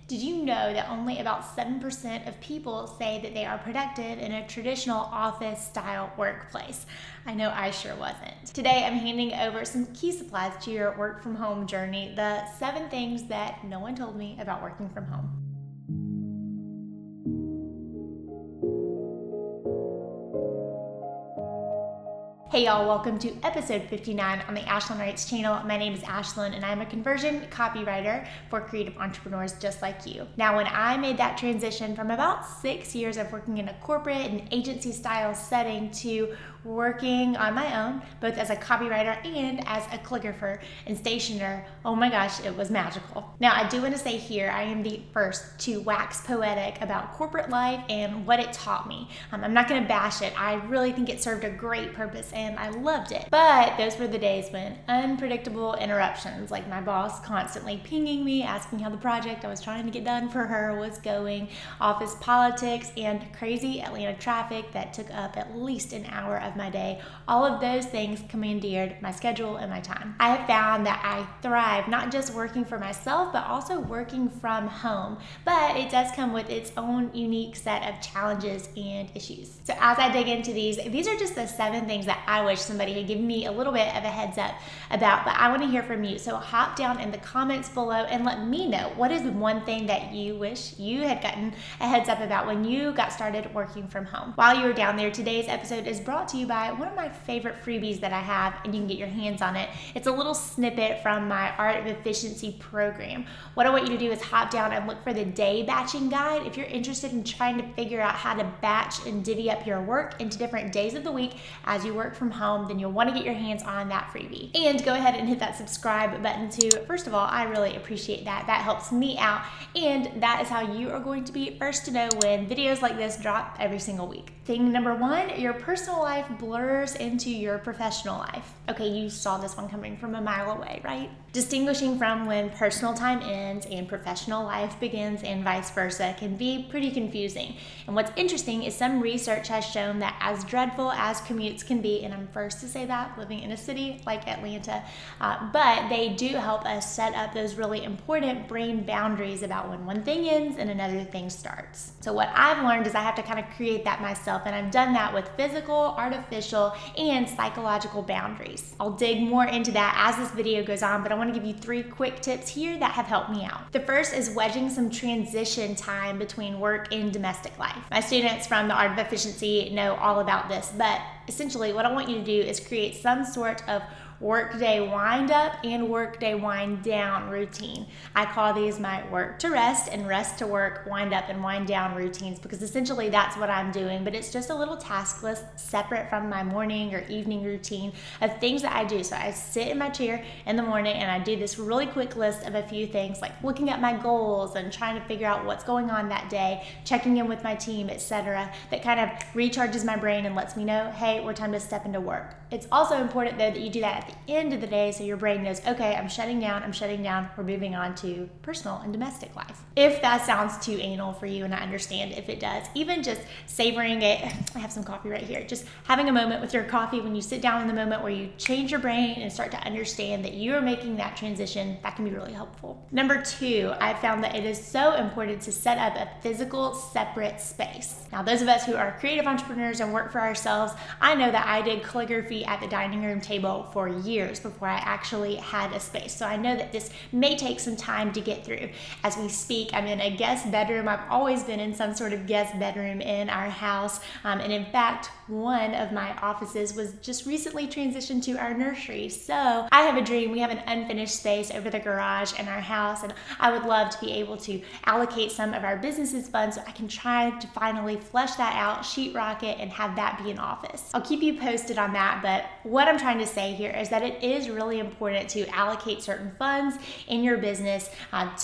Did you know that only about 7% of people say that they are productive in a traditional office-style workplace? I know I sure wasn't. Today, I'm handing over some key supplies to your work-from-home journey, the 7 things that no one told me about working from home. Hey y'all, welcome to episode 59 on the Ashlyn Writes channel. My name is Ashlyn and I'm a conversion copywriter for creative entrepreneurs just like you. Now, when I made that transition from about 6 years of working in a corporate and agency style setting to working on my own, both as a copywriter and as a calligrapher and stationer, oh my gosh, it was magical. Now, I do want to say here, I am the first to wax poetic about corporate life and what it taught me. I'm not going to bash it. I really think it served a great purpose and I loved it. But those were the days when unpredictable interruptions, like my boss constantly pinging me, asking how the project I was trying to get done for her was going, office politics, and crazy Atlanta traffic that took up at least an hour of my day. All of those things commandeered my schedule and my time. I have found that I thrive not just working for myself, but also working from home. But it does come with its own unique set of challenges and issues. So as I dig into these are just the 7 things that I wish somebody had given me a little bit of a heads up about, but I want to hear from you. So hop down in the comments below and let me know, what is one thing that you wish you had gotten a heads up about when you got started working from home? While you were down there, today's episode is brought to you by one of my favorite freebies that I have, and you can get your hands on it. It's a little snippet from my Art of Efficiency program. What I want you to do is hop down and look for the day batching guide. If you're interested in trying to figure out how to batch and divvy up your work into different days of the week as you work from home, then you'll want to get your hands on that freebie. And go ahead and hit that subscribe button too. First of all, I really appreciate that. That helps me out, and that is how you are going to be first to know when videos like this drop every single week. Thing number 1, your personal life blurs into your professional life. Okay, you saw this one coming from a mile away, right? Distinguishing from when personal time ends and professional life begins and vice versa can be pretty confusing. And what's interesting is some research has shown that as dreadful as commutes can be, and I'm first to say that living in a city like Atlanta, but they do help us set up those really important brain boundaries about when one thing ends and another thing starts. So what I've learned is I have to kind of create that myself, and I've done that with physical, artificial, and psychological boundaries. I'll dig more into that as this video goes on, but I want to give you 3 quick tips here that have helped me out. The first is wedging some transition time between work and domestic life. My students from the Art of Efficiency know all about this, but essentially what I want you to do is create some sort of workday wind up and workday wind down routine. I call these my work to rest and rest to work, wind up and wind down routines, because essentially that's what I'm doing, but it's just a little task list separate from my morning or evening routine of things that I do. So I sit in my chair in the morning and I do this really quick list of a few things, like looking at my goals and trying to figure out what's going on that day, checking in with my team, etc. That kind of recharges my brain and lets me know, hey, we're time to step into work. It's also important though that you do that at the end of the day so your brain knows, okay, I'm shutting down, we're moving on to personal and domestic life. If that sounds too anal for you, and I understand if it does, even just savoring it, I have some coffee right here, just having a moment with your coffee when you sit down in the moment where you change your brain and start to understand that you are making that transition, that can be really helpful. Number 2, I've found that it is so important to set up a physical separate space. Now, those of us who are creative entrepreneurs and work for ourselves, I know that I did calligraphy at the dining room table for years before I actually had a space. So I know that this may take some time to get through. As we speak, I'm in a guest bedroom. I've always been in some sort of guest bedroom in our house. And in fact, one of my offices was just recently transitioned to our nursery. So I have a dream. We have an unfinished space over the garage in our house, and I would love to be able to allocate some of our business's funds so I can try to finally flesh that out, sheetrock it, and have that be an office. I'll keep you posted on that, but what I'm trying to say here is that it is really important to allocate certain funds in your business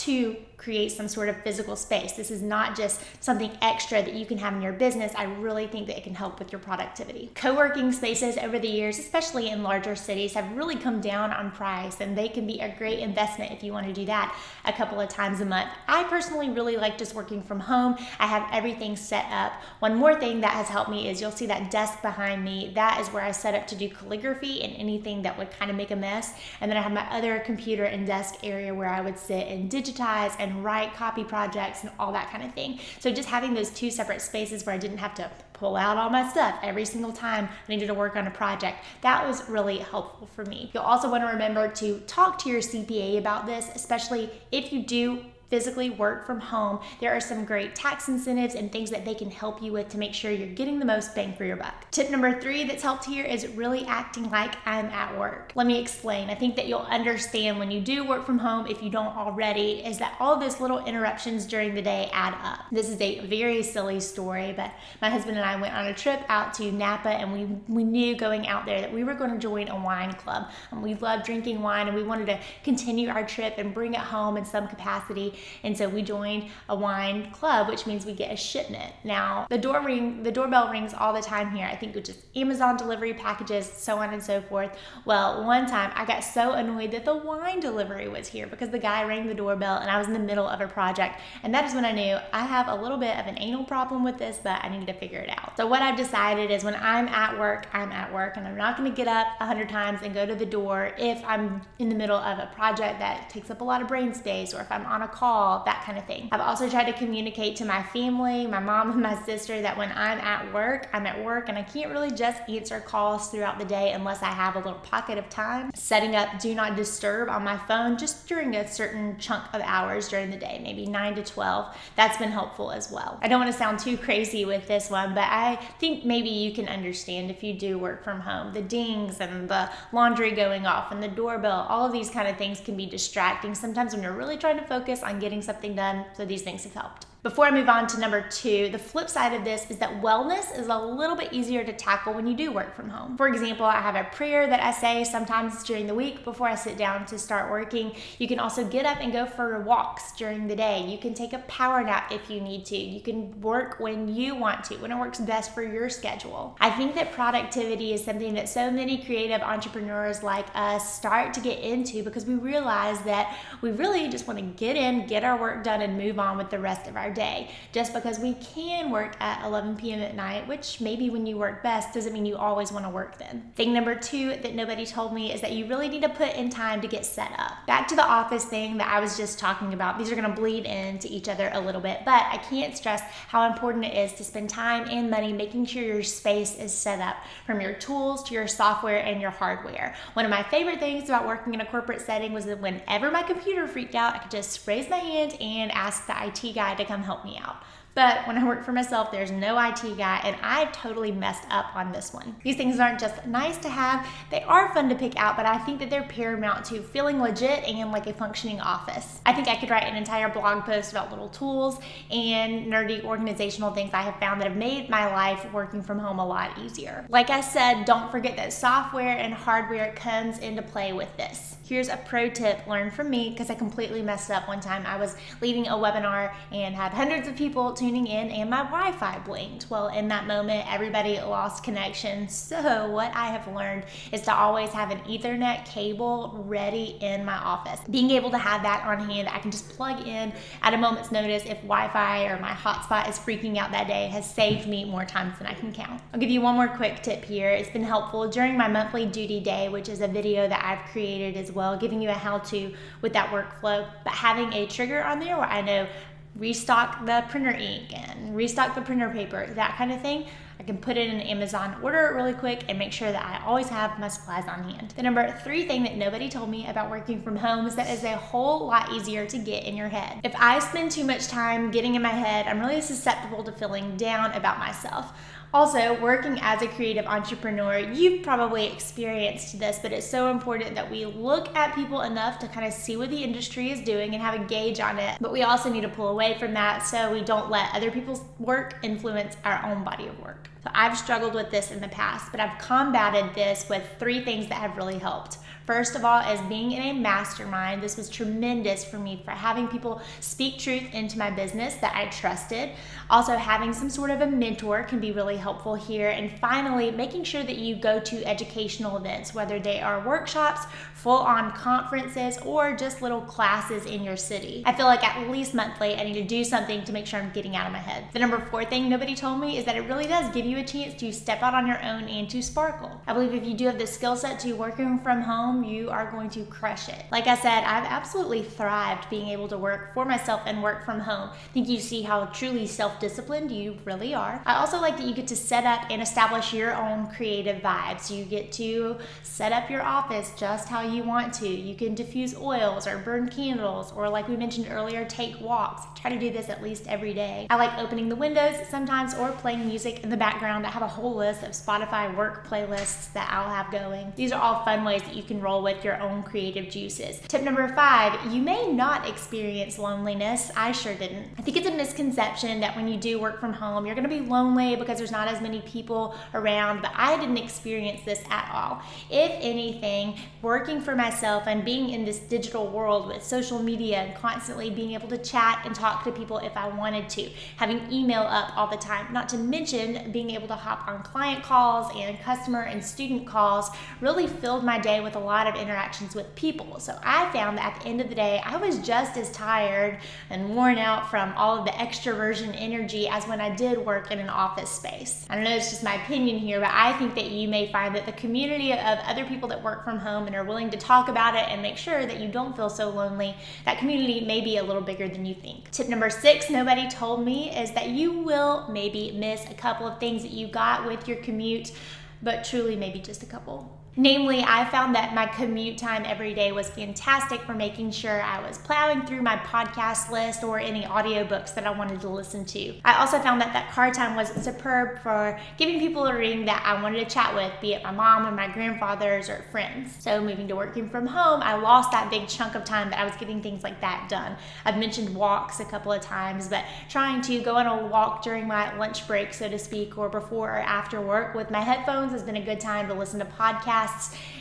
to create some sort of physical space. This is not just something extra that you can have in your business. I really think that it can help with your productivity. Co-working spaces over the years, especially in larger cities, have really come down on price, and they can be a great investment if you want to do that a couple of times a month. I personally really like just working from home. I have everything set up. One more thing that has helped me is you'll see that desk behind me. That is where I set up to do calligraphy and anything that would kind of make a mess. And then I have my other computer and desk area where I would sit and digitize and and write copy projects and all that kind of thing. So just having those two separate spaces where I didn't have to pull out all my stuff every single time I needed to work on a project, that was really helpful for me. You'll also want to remember to talk to your CPA about this, especially if you do physically work from home. There are some great tax incentives and things that they can help you with to make sure you're getting the most bang for your buck. Tip number 3 that's helped here is really acting like I'm at work. Let me explain. I think that you'll understand when you do work from home, if you don't already, is that all of those little interruptions during the day add up. This is a very silly story, but my husband and I went on a trip out to Napa, and we knew going out there that we were going to join a wine club. We love drinking wine, and we wanted to continue our trip and bring it home in some capacity. And so we joined a wine club, which means we get a shipment. Now, the doorbell rings all the time here. I think it's just Amazon delivery packages, so on and so forth. Well, one time I got so annoyed that the wine delivery was here because the guy rang the doorbell and I was in the middle of a project. And that is when I knew I have a little bit of an anal problem with this, but I needed to figure it out. So what I've decided is when I'm at work, and I'm not gonna get up 100 times and go to the door if I'm in the middle of a project that takes up a lot of brain space, or if I'm on a call, that kind of thing. I've also tried to communicate to my family, my mom and my sister, that when I'm at work, and I can't really just answer calls throughout the day unless I have a little pocket of time. Setting up do not disturb on my phone just during a certain chunk of hours during the day, maybe 9 to 12. That's been helpful as well. I don't want to sound too crazy with this one, but I think maybe you can understand if you do work from home. The dings and the laundry going off and the doorbell, all of these kind of things can be distracting sometimes when you're really trying to focus on getting something done, so these things have helped. Before I move on to number 2, the flip side of this is that wellness is a little bit easier to tackle when you do work from home. For example, I have a prayer that I say sometimes during the week before I sit down to start working. You can also get up and go for walks during the day. You can take a power nap if you need to. You can work when you want to, when it works best for your schedule. I think that productivity is something that so many creative entrepreneurs like us start to get into because we realize that we really just want to get in, get our work done, and move on with the rest of our day. Just because we can work at 11 p.m. at night, which maybe when you work best, doesn't mean you always want to work then. Thing number 2 that nobody told me is that you really need to put in time to get set up. Back to the office thing that I was just talking about, these are going to bleed into each other a little bit, but I can't stress how important it is to spend time and money making sure your space is set up, from your tools to your software and your hardware. One of my favorite things about working in a corporate setting was that whenever my computer freaked out, I could just raise my hand and ask the IT guy to come help me out. But when I work for myself, there's no IT guy, and I've totally messed up on this one. These things aren't just nice to have, they are fun to pick out, but I think that they're paramount to feeling legit and like a functioning office. I think I could write an entire blog post about little tools and nerdy organizational things I have found that have made my life working from home a lot easier. Like I said, don't forget that software and hardware comes into play with this. Here's a pro tip learned from me because I completely messed up one time. I was leading a webinar and had hundreds of people tuning in and my Wi-Fi blinked. Well, in that moment, everybody lost connection. So what I have learned is to always have an Ethernet cable ready in my office. Being able to have that on hand, I can just plug in at a moment's notice if Wi-Fi or my hotspot is freaking out that day, has saved me more times than I can count. I'll give you one more quick tip here. It's been helpful during my monthly duty day, which is a video that I've created as well, giving you a how-to with that workflow, but having a trigger on there where I know restock the printer ink and restock the printer paper, that kind of thing. I can put it in Amazon, order it really quick, and make sure that I always have my supplies on hand. The number 3 thing that nobody told me about working from home is that it's a whole lot easier to get in your head. If I spend too much time getting in my head, I'm really susceptible to feeling down about myself. Also, working as a creative entrepreneur, you've probably experienced this, but it's so important that we look at people enough to kind of see what the industry is doing and have a gauge on it. But we also need to pull away from that so we don't let other people's work influence our own body of work. So I've struggled with this in the past, but I've combated this with 3 things that have really helped. First of all, is being in a mastermind. This was tremendous for me for having people speak truth into my business that I trusted. Also, having some sort of a mentor can be really helpful here. And finally, making sure that you go to educational events, whether they are workshops, full-on conferences, or just little classes in your city. I feel like at least monthly, I need to do something to make sure I'm getting out of my head. The number 4 thing nobody told me is that it really does give you you a chance to step out on your own and to sparkle. I believe if you do have the skill set to working from home, you are going to crush it. Like I said, I've absolutely thrived being able to work for myself and work from home. I think you see how truly self-disciplined you really are. I also like that you get to set up and establish your own creative vibes. You get to set up your office just how you want to. You can diffuse oils or burn candles, or like we mentioned earlier, take walks. I try to do this at least every day. I like opening the windows sometimes or playing music in the background. I have a whole list of Spotify work playlists that I'll have going. These are all fun ways that you can roll with your own creative juices. Tip number 5, you may not experience loneliness. I sure didn't. I think it's a misconception that when you do work from home, you're gonna be lonely because there's not as many people around, but I didn't experience this at all. If anything, working for myself and being in this digital world with social media and constantly being able to chat and talk to people if I wanted to, having email up all the time, not to mention being able to hop on client calls and customer and student calls, really filled my day with a lot of interactions with people. So I found that at the end of the day, I was just as tired and worn out from all of the extroversion energy as when I did work in an office space. I don't know, it's just my opinion here, but I think that you may find that the community of other people that work from home and are willing to talk about it and make sure that you don't feel so lonely, that community may be a little bigger than you think. Tip number 6, nobody told me, is that you will maybe miss a couple of things that you got with your commute, but truly maybe just a couple. Namely, I found that my commute time every day was fantastic for making sure I was plowing through my podcast list or any audiobooks that I wanted to listen to. I also found that that car time was superb for giving people a ring that I wanted to chat with, be it my mom or my grandfathers or friends. So moving to working from home, I lost that big chunk of time that I was getting things like that done. I've mentioned walks a couple of times, but trying to go on a walk during my lunch break, so to speak, or before or after work with my headphones has been a good time to listen to podcasts,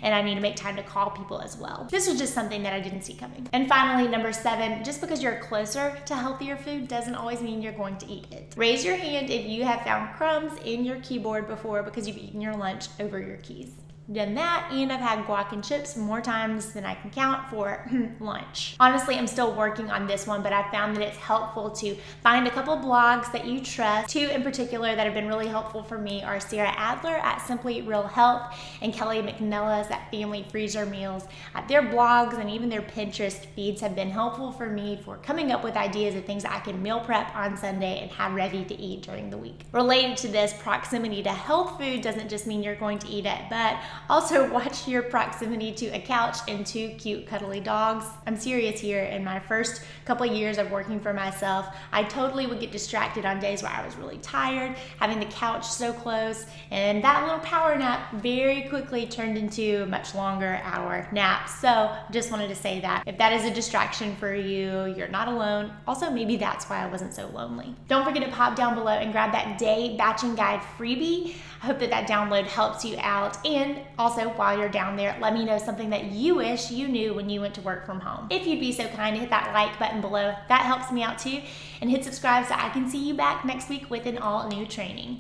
and I need to make time to call people as well. This was just something that I didn't see coming. And finally, number 7, just because you're closer to healthier food doesn't always mean you're going to eat it. Raise your hand if you have found crumbs in your keyboard before because you've eaten your lunch over your keys. Done that, and I've had guac and chips more times than I can count for lunch. Honestly, I'm still working on this one, but I've found that it's helpful to find a couple blogs that you trust. 2 in particular that have been really helpful for me are Sarah Adler at Simply Real Health and Kelly McNella's at Family Freezer Meals. Their blogs and even their Pinterest feeds have been helpful for me for coming up with ideas of things I can meal prep on Sunday and have ready to eat during the week. Related to this, proximity to health food doesn't just mean you're going to eat it, but also watch your proximity to a couch and 2 cute cuddly dogs. I'm serious here. In my first couple of years of working for myself, I totally would get distracted on days where I was really tired, having the couch so close, and that little power nap very quickly turned into a much longer hour nap. So just wanted to say that if that is a distraction for you, you're not alone. Also, maybe that's why I wasn't so lonely. Don't forget to pop down below and grab that day batching guide freebie. I hope that that download helps you out. And also, while you're down there, let me know something that you wish you knew when you went to work from home. If you'd be so kind to hit that like button below, that helps me out too. And hit subscribe so I can see you back next week with an all new training.